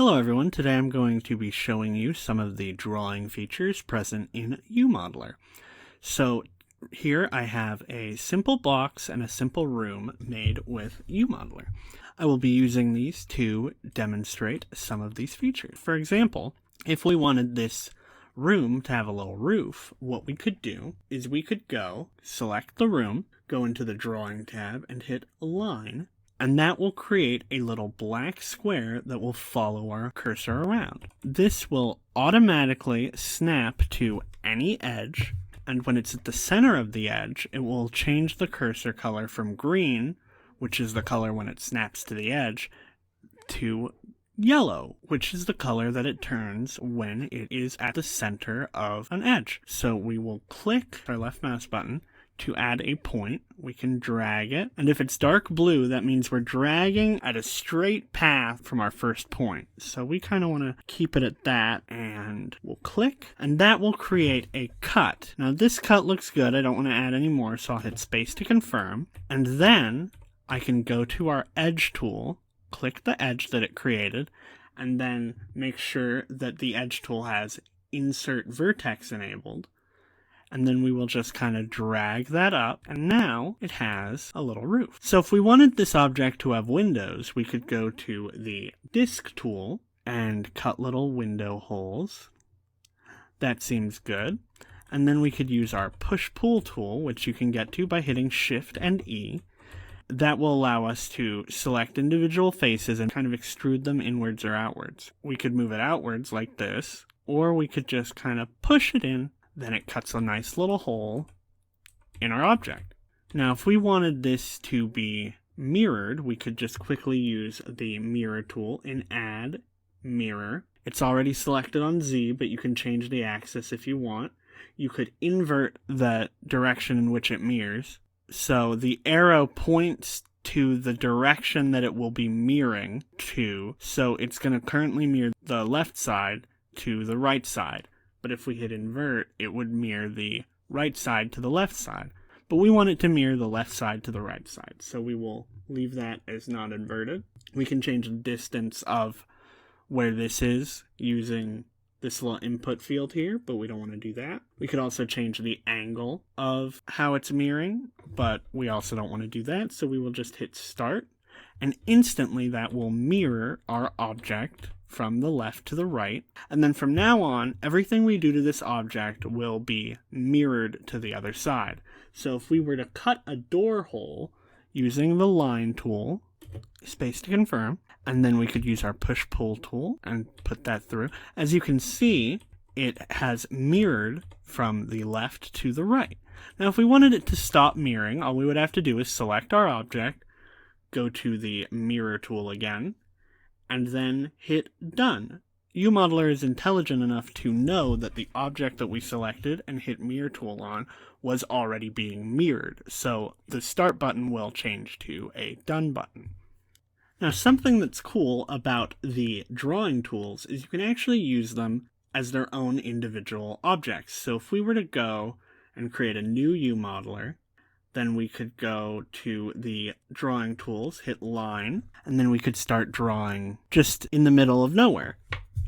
Hello everyone, today I'm going to be showing you some of the drawing features present in UModeler. So here I have a simple box and a simple room made with UModeler. I will be using these to demonstrate some of these features. For example, if we wanted this room to have a little roof, what we could do is we could select the room, go into the drawing tab and hit Line, and that will create a little black square that will follow our cursor around. This will automatically snap to any edge, and when it's at the center of the edge, it will change the cursor color from green, which is the color when it snaps to the edge, to yellow, which is the color that it turns when it is at the center of an edge. So we will click our left mouse button to add a point. We can drag it, and if it's dark blue, that means we're dragging at a straight path from our first point. So we kind of want to keep it at that, and we'll click, and that will create a cut. Now this cut looks good. I don't want to add any more, so I'll hit space to confirm, and then I can go to our edge tool, click the edge that it created, and then make sure that the edge tool has insert vertex enabled. And then we will just kind of drag that up, and now it has a little roof. So if we wanted this object to have windows, we could go to the disk tool and cut little window holes. That seems good. And then we could use our push-pull tool, which you can get to by hitting Shift and E. That will allow us to select individual faces and kind of extrude them inwards or outwards. We could move it outwards like this, or we could just kind of push it in. Then it cuts a nice little hole in our object. Now, if we wanted this to be mirrored, we could just quickly use the mirror tool and add mirror. It's already selected on Z, but you can change the axis if you want. You could invert the direction in which it mirrors. So the arrow points to the direction that it will be mirroring to. So it's going to currently mirror the left side to the right side. But if we hit invert, it would mirror the right side to the left side. But we want it to mirror the left side to the right side, so we will leave that as not inverted. We can change the distance of where this is using this little input field here, but we don't want to do that. We could also change the angle of how it's mirroring, but we also don't want to do that, so we will just hit start, and instantly that will mirror our object from the left to the right, and then from now on, everything we do to this object will be mirrored to the other side. So if we were to cut a door hole using the line tool, space to confirm, and then we could use our push-pull tool and put that through. As you can see, it has mirrored from the left to the right. Now if we wanted it to stop mirroring, all we would have to do is select our object, go to the mirror tool again, and then hit done. UModeler is intelligent enough to know that the object that we selected and hit mirror tool on was already being mirrored, so the start button will change to a done button. Now something that's cool about the drawing tools is you can actually use them as their own individual objects. So if we were to go and create a new UModeler, then we could go to the drawing tools, hit line, and then we could start drawing just in the middle of nowhere.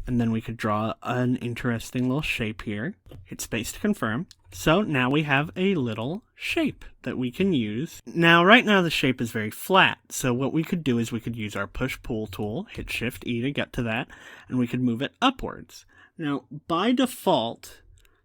And then we could draw an interesting little shape here. Hit space to confirm. So now we have a little shape that we can use. Now, right now the shape is very flat. So what we could do is we could use our push-pull tool, hit Shift E to get to that, and we could move it upwards. Now, by default,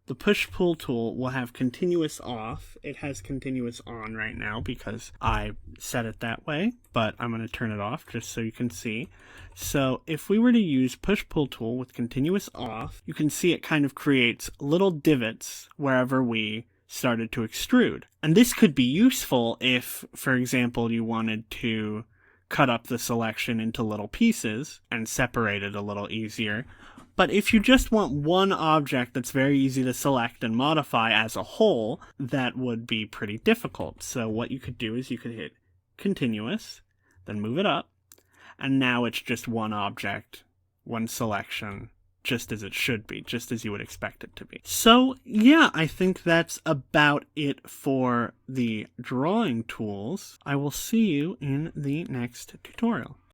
the push-pull tool will have continuous off. It has continuous on right now because I set it that way, but I'm going to turn it off just so you can see. So if we were to use push-pull tool with continuous off, you can see it kind of creates little divots wherever we started to extrude. And this could be useful if, for example, you wanted to cut up the selection into little pieces and separate it a little easier. But if you just want one object that's very easy to select and modify as a whole, that would be pretty difficult. So what you could do is you could hit continuous, then move it up, and now it's just one object, one selection, just as it should be, just as you would expect it to be. So yeah, I think that's about it for the drawing tools. I will see you in the next tutorial.